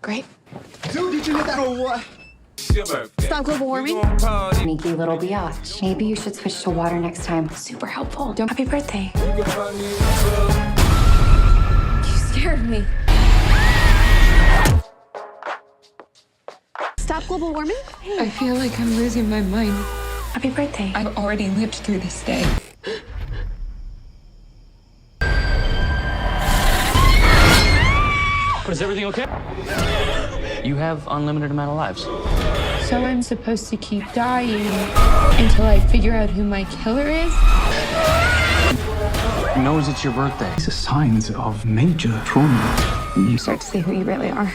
Great. Dude, did you hit that or what? Stop global warming. Sneaky little biatch. Maybe you should switch to water next time. Super helpful. Happy birthday. You scared me. Stop global warming. I feel like I'm losing my mind. Happy birthday. I've already lived through this day. Is everything okay? You have unlimited amount of lives. So I'm supposed to keep dying until I figure out who my killer is? Knows it's your birthday. These are signs of major trauma. You start to see who you really are.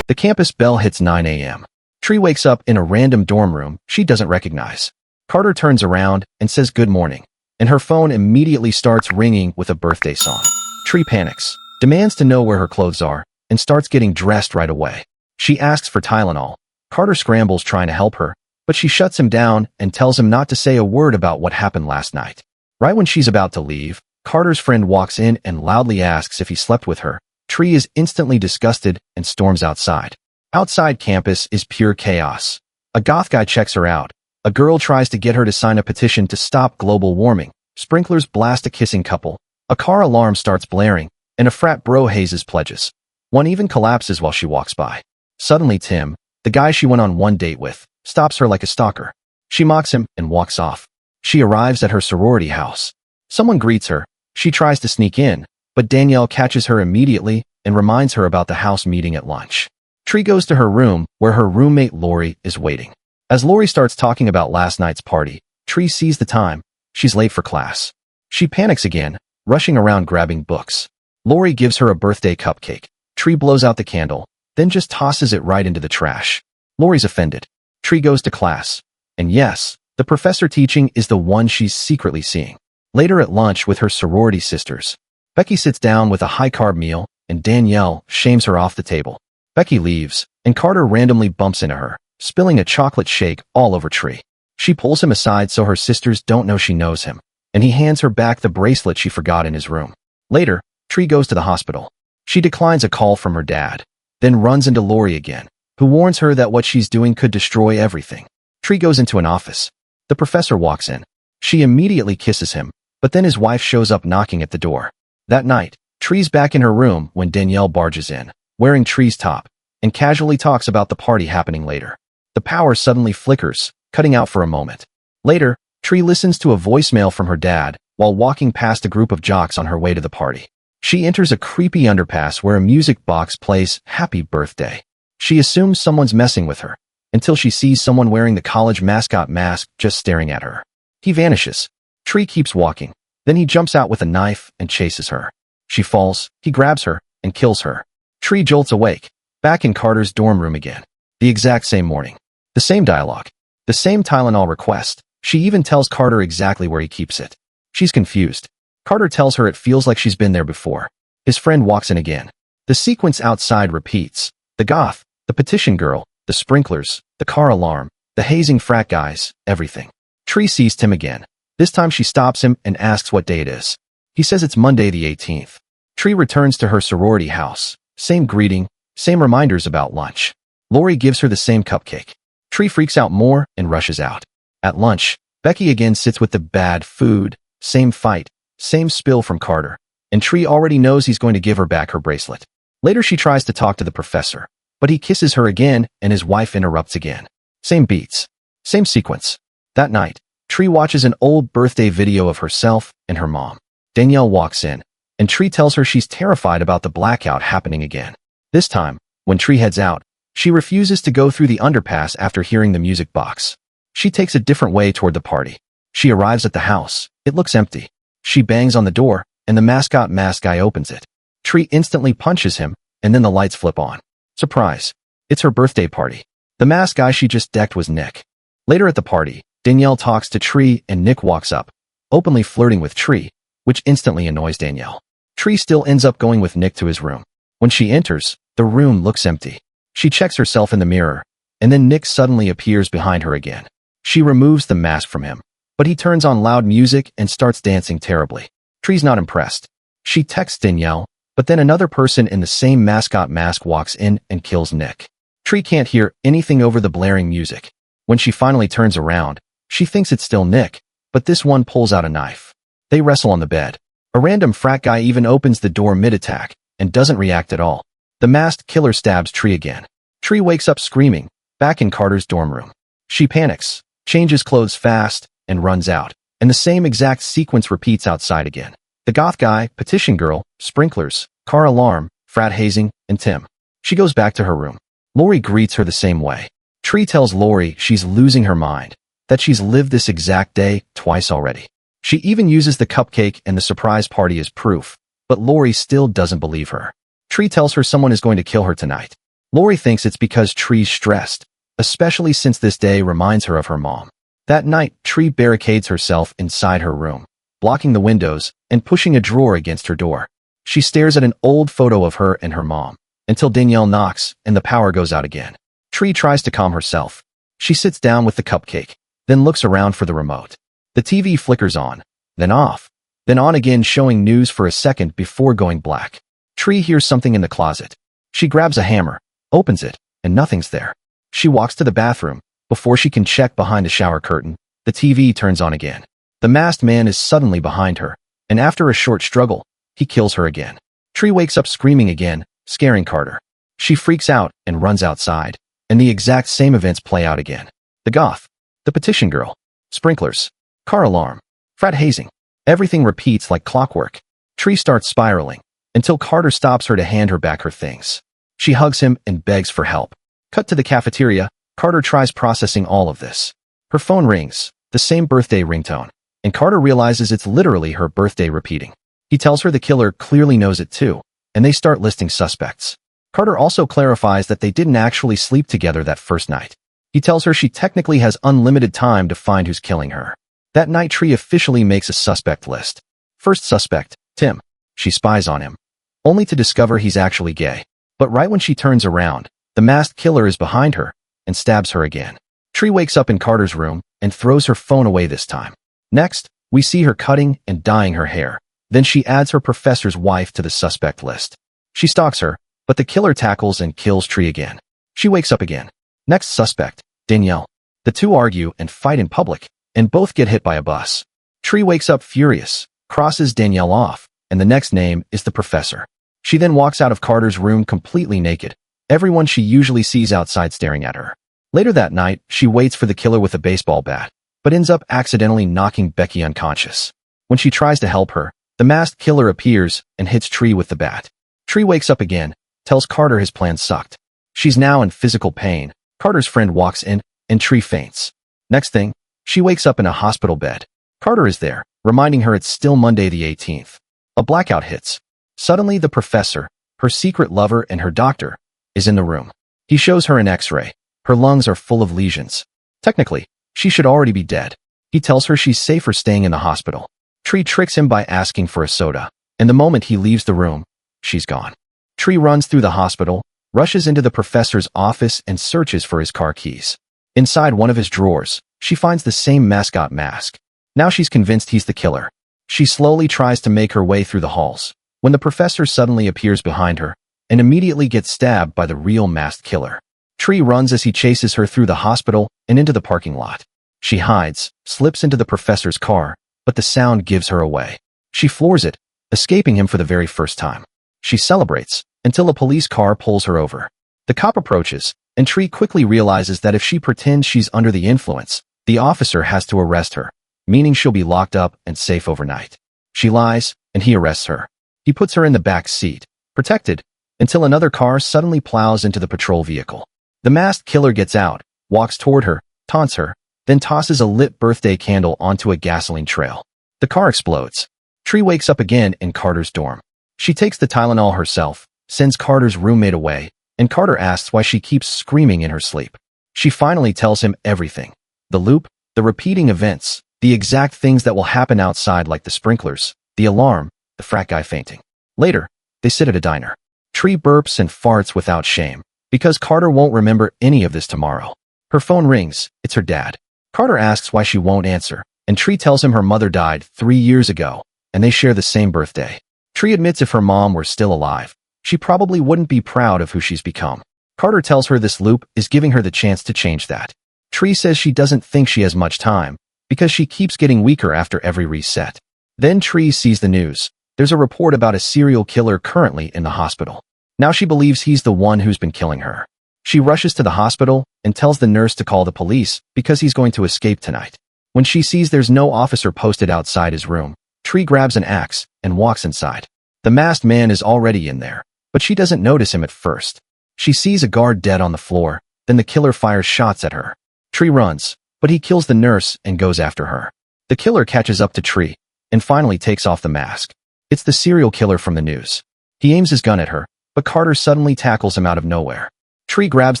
The campus bell hits 9 a.m. Tree wakes up in a random dorm room she doesn't recognize. Carter turns around and says good morning, and her phone immediately starts ringing with a birthday song. Tree panics, demands to know where her clothes are, and starts getting dressed right away. She asks for Tylenol. Carter scrambles trying to help her, but she shuts him down and tells him not to say a word about what happened last night. Right when she's about to leave, Carter's friend walks in and loudly asks if he slept with her. Tree is instantly disgusted and storms outside. Outside campus is pure chaos. A goth guy checks her out. A girl tries to get her to sign a petition to stop global warming. Sprinklers blast a kissing couple. A car alarm starts blaring, and a frat bro hazes pledges. One even collapses while she walks by. Suddenly Tim, the guy she went on one date with, stops her like a stalker. She mocks him and walks off. She arrives at her sorority house. Someone greets her. She tries to sneak in, but Danielle catches her immediately and reminds her about the house meeting at lunch. Tree goes to her room, where her roommate Lori is waiting. As Lori starts talking about last night's party, Tree sees the time. She's late for class. She panics again, rushing around grabbing books. Lori gives her a birthday cupcake. Tree blows out the candle, then just tosses it right into the trash. Lori's offended. Tree goes to class. And yes, the professor teaching is the one she's secretly seeing. Later at lunch with her sorority sisters, Becky sits down with a high-carb meal, and Danielle shames her off the table. Becky leaves, and Carter randomly bumps into her, spilling a chocolate shake all over Tree. She pulls him aside so her sisters don't know she knows him, and he hands her back the bracelet she forgot in his room. Later, Tree goes to the hospital. She declines a call from her dad, then runs into Lori again, who warns her that what she's doing could destroy everything. Tree goes into an office. The professor walks in. She immediately kisses him, but then his wife shows up knocking at the door. That night, Tree's back in her room when Danielle barges in, wearing Tree's top, and casually talks about the party happening later. The power suddenly flickers, cutting out for a moment. Later, Tree listens to a voicemail from her dad while walking past a group of jocks on her way to the party. She enters a creepy underpass where a music box plays Happy Birthday. She assumes someone's messing with her, until she sees someone wearing the college mascot mask just staring at her. He vanishes. Tree keeps walking. Then he jumps out with a knife and chases her. She falls, he grabs her, and kills her. Tree jolts awake, back in Carter's dorm room again. The exact same morning. The same dialogue. The same Tylenol request. She even tells Carter exactly where he keeps it. She's confused. Carter tells her it feels like she's been there before. His friend walks in again. The sequence outside repeats. The goth, the petition girl, the sprinklers, the car alarm, the hazing frat guys, everything. Tree sees Tim again. This time she stops him and asks what day it is. He says it's Monday the 18th. Tree returns to her sorority house. Same greeting, same reminders about lunch. Lori gives her the same cupcake. Tree freaks out more and rushes out. At lunch, Becky again sits with the bad food. Same fight, same spill from Carter. And Tree already knows he's going to give her back her bracelet. Later she tries to talk to the professor, but he kisses her again and his wife interrupts again. Same beats. Same sequence. That night, Tree watches an old birthday video of herself and her mom. Danielle walks in, and Tree tells her she's terrified about the blackout happening again. This time, when Tree heads out, she refuses to go through the underpass after hearing the music box. She takes a different way toward the party. She arrives at the house. It looks empty. She bangs on the door, and the mascot mask guy opens it. Tree instantly punches him, and then the lights flip on. Surprise. It's her birthday party. The mask guy she just decked was Nick. Later at the party, Danielle talks to Tree and Nick walks up, openly flirting with Tree, which instantly annoys Danielle. Tree still ends up going with Nick to his room. When she enters, the room looks empty. She checks herself in the mirror, and then Nick suddenly appears behind her again. She removes the mask from him, but he turns on loud music and starts dancing terribly. Tree's not impressed. She texts Danielle, but then another person in the same mascot mask walks in and kills Nick. Tree can't hear anything over the blaring music. When she finally turns around, she thinks it's still Nick, but this one pulls out a knife. They wrestle on the bed. A random frat guy even opens the door mid-attack and doesn't react at all. The masked killer stabs Tree again. Tree wakes up screaming, back in Carter's dorm room. She panics, changes clothes fast, and runs out. And the same exact sequence repeats outside again. The goth guy, petition girl, sprinklers, car alarm, frat hazing, and Tim. She goes back to her room. Lori greets her the same way. Tree tells Lori she's losing her mind, that she's lived this exact day twice already. She even uses the cupcake and the surprise party as proof, but Lori still doesn't believe her. Tree tells her someone is going to kill her tonight. Lori thinks it's because Tree's stressed, especially since this day reminds her of her mom. That night, Tree barricades herself inside her room, blocking the windows and pushing a drawer against her door. She stares at an old photo of her and her mom, until Danielle knocks and the power goes out again. Tree tries to calm herself. She sits down with the cupcake, then looks around for the remote. The TV flickers on, then off, then on again, showing news for a second before going black. Tree hears something in the closet. She grabs a hammer, opens it, and nothing's there. She walks to the bathroom. Before she can check behind the shower curtain, the TV turns on again. The masked man is suddenly behind her, and after a short struggle, he kills her again. Tree wakes up screaming again, scaring Carter. She freaks out and runs outside, and the exact same events play out again. The goth, the petition girl, sprinklers, car alarm, frat hazing. Everything repeats like clockwork. Tree starts spiraling, until Carter stops her to hand her back her things. She hugs him and begs for help. Cut to the cafeteria. Carter tries processing all of this. Her phone rings, the same birthday ringtone, and Carter realizes it's literally her birthday repeating. He tells her the killer clearly knows it too, and they start listing suspects. Carter also clarifies that they didn't actually sleep together that first night. He tells her she technically has unlimited time to find who's killing her. That night, Tree officially makes a suspect list. First suspect, Tim. She spies on him, only to discover he's actually gay. But right when she turns around, the masked killer is behind her and stabs her again. Tree wakes up in Carter's room and throws her phone away this time. Next, we see her cutting and dyeing her hair. Then she adds her professor's wife to the suspect list. She stalks her, but the killer tackles and kills Tree again. She wakes up again. Next suspect, Danielle. The two argue and fight in public, and both get hit by a bus. Tree wakes up furious, crosses Danielle off, and the next name is the professor. She then walks out of Carter's room completely naked, everyone she usually sees outside staring at her. Later that night, she waits for the killer with a baseball bat, but ends up accidentally knocking Becky unconscious. When she tries to help her, the masked killer appears and hits Tree with the bat. Tree wakes up again, tells Carter his plan sucked. She's now in physical pain. Carter's friend walks in, and Tree faints. Next thing, she wakes up in a hospital bed. Carter is there, reminding her it's still Monday the 18th. A blackout hits. Suddenly the professor, her secret lover and her doctor, is in the room. He shows her an x-ray. Her lungs are full of lesions. Technically, she should already be dead. He tells her she's safer staying in the hospital. Tree tricks him by asking for a soda, and the moment he leaves the room, she's gone. Tree runs through the hospital, rushes into the professor's office and searches for his car keys. Inside one of his drawers, she finds the same mascot mask. Now she's convinced he's the killer. She slowly tries to make her way through the halls, when the professor suddenly appears behind her, and immediately gets stabbed by the real masked killer. Tree runs as he chases her through the hospital and into the parking lot. She hides, slips into the professor's car, but the sound gives her away. She floors it, escaping him for the very first time. She celebrates, until a police car pulls her over. The cop approaches, and Tree quickly realizes that if she pretends she's under the influence, the officer has to arrest her, meaning she'll be locked up and safe overnight. She lies, and he arrests her. He puts her in the back seat, protected, until another car suddenly plows into the patrol vehicle. The masked killer gets out, walks toward her, taunts her, then tosses a lit birthday candle onto a gasoline trail. The car explodes. Tree wakes up again in Carter's dorm. She takes the Tylenol herself, sends Carter's roommate away, and Carter asks why she keeps screaming in her sleep. She finally tells him everything. The loop, the repeating events, the exact things that will happen outside, like the sprinklers, the alarm, the frat guy fainting. Later, they sit at a diner. Tree burps and farts without shame, because Carter won't remember any of this tomorrow. Her phone rings. It's her dad. Carter asks why she won't answer, and Tree tells him her mother died 3 years ago, and they share the same birthday. Tree admits if her mom were still alive, she probably wouldn't be proud of who she's become. Carter tells her this loop is giving her the chance to change that. Tree says she doesn't think she has much time, because she keeps getting weaker after every reset. Then Tree sees the news. There's a report about a serial killer currently in the hospital. Now she believes he's the one who's been killing her. She rushes to the hospital and tells the nurse to call the police because he's going to escape tonight. When she sees there's no officer posted outside his room, Tree grabs an axe and walks inside. The masked man is already in there, but she doesn't notice him at first. She sees a guard dead on the floor, then the killer fires shots at her. Tree runs, but he kills the nurse and goes after her. The killer catches up to Tree and finally takes off the mask. It's the serial killer from the news. He aims his gun at her, but Carter suddenly tackles him out of nowhere. Tree grabs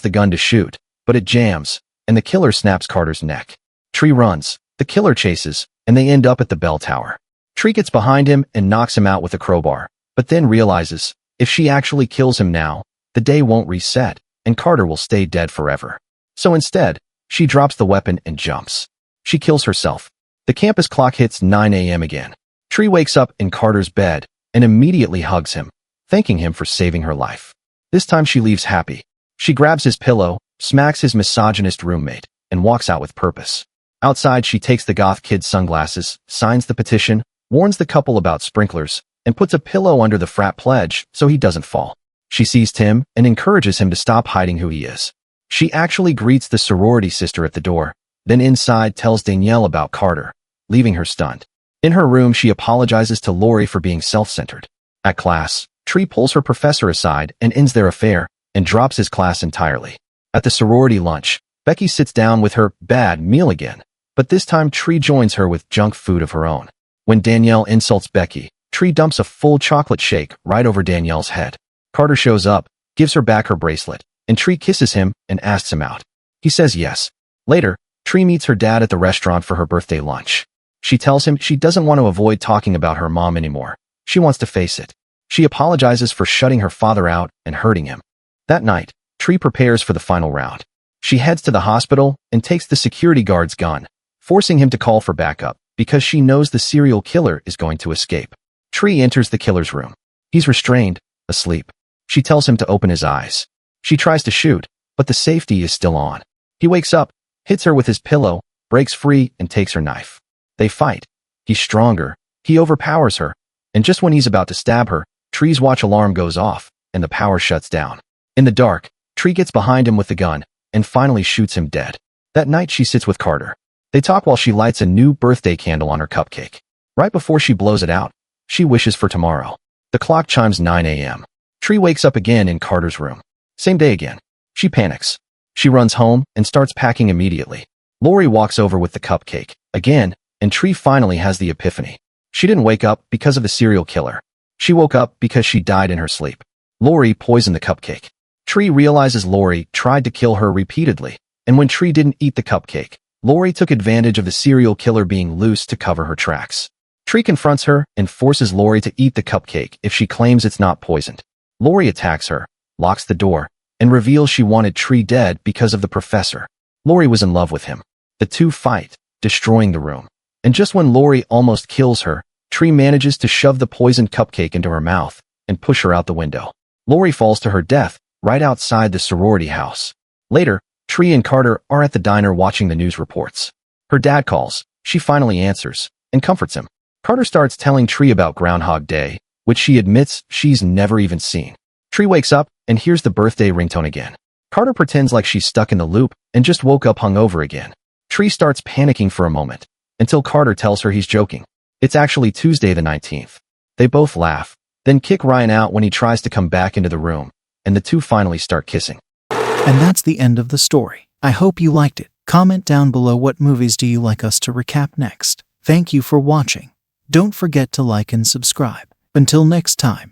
the gun to shoot, but it jams, and the killer snaps Carter's neck. Tree runs, the killer chases, and they end up at the bell tower. Tree gets behind him and knocks him out with a crowbar, but then realizes, if she actually kills him now, the day won't reset, and Carter will stay dead forever. So instead, she drops the weapon and jumps. She kills herself. The campus clock hits 9 a.m. again. Tree wakes up in Carter's bed and immediately hugs him, thanking him for saving her life. This time she leaves happy. She grabs his pillow, smacks his misogynist roommate, and walks out with purpose. Outside, she takes the goth kid's sunglasses, signs the petition, warns the couple about sprinklers, and puts a pillow under the frat pledge so he doesn't fall. She sees Tim and encourages him to stop hiding who he is. She actually greets the sorority sister at the door, then inside tells Danielle about Carter, leaving her stunned. In her room, she apologizes to Lori for being self-centered. At class, Tree pulls her professor aside and ends their affair, and drops his class entirely. At the sorority lunch, Becky sits down with her bad meal again, but this time Tree joins her with junk food of her own. When Danielle insults Becky, Tree dumps a full chocolate shake right over Danielle's head. Carter shows up, gives her back her bracelet, and Tree kisses him and asks him out. He says yes. Later, Tree meets her dad at the restaurant for her birthday lunch. She tells him she doesn't want to avoid talking about her mom anymore. She wants to face it. She apologizes for shutting her father out and hurting him. That night, Tree prepares for the final round. She heads to the hospital and takes the security guard's gun, forcing him to call for backup because she knows the serial killer is going to escape. Tree enters the killer's room. He's restrained, asleep. She tells him to open his eyes. She tries to shoot, but the safety is still on. He wakes up, hits her with his pillow, breaks free, and takes her knife. They fight. He's stronger. He overpowers her. And just when he's about to stab her, Tree's watch alarm goes off, and the power shuts down. In the dark, Tree gets behind him with the gun, and finally shoots him dead. That night she sits with Carter. They talk while she lights a new birthday candle on her cupcake. Right before she blows it out, she wishes for tomorrow. The clock chimes 9 a.m. Tree wakes up again in Carter's room. Same day again. She panics. She runs home and starts packing immediately. Lori walks over with the cupcake, again, and Tree finally has the epiphany. She didn't wake up because of the serial killer. She woke up because she died in her sleep. Lori poisoned the cupcake. Tree realizes Lori tried to kill her repeatedly, and when Tree didn't eat the cupcake, Lori took advantage of the serial killer being loose to cover her tracks. Tree confronts her and forces Lori to eat the cupcake if she claims it's not poisoned. Lori attacks her, locks the door, and reveals she wanted Tree dead because of the professor. Lori was in love with him. The two fight, destroying the room. And just when Lori almost kills her, Tree manages to shove the poisoned cupcake into her mouth and push her out the window. Lori falls to her death right outside the sorority house. Later, Tree and Carter are at the diner watching the news reports. Her dad calls. She finally answers and comforts him. Carter starts telling Tree about Groundhog Day, which she admits she's never even seen. Tree wakes up and hears the birthday ringtone again. Carter pretends like she's stuck in the loop and just woke up hungover again. Tree starts panicking for a moment, until Carter tells her he's joking. It's actually Tuesday the 19th. They both laugh, then kick Ryan out when he tries to come back into the room, and the two finally start kissing. And that's the end of the story. I hope you liked it. Comment down below what movies do you like us to recap next. Thank you for watching. Don't forget to like and subscribe. Until next time.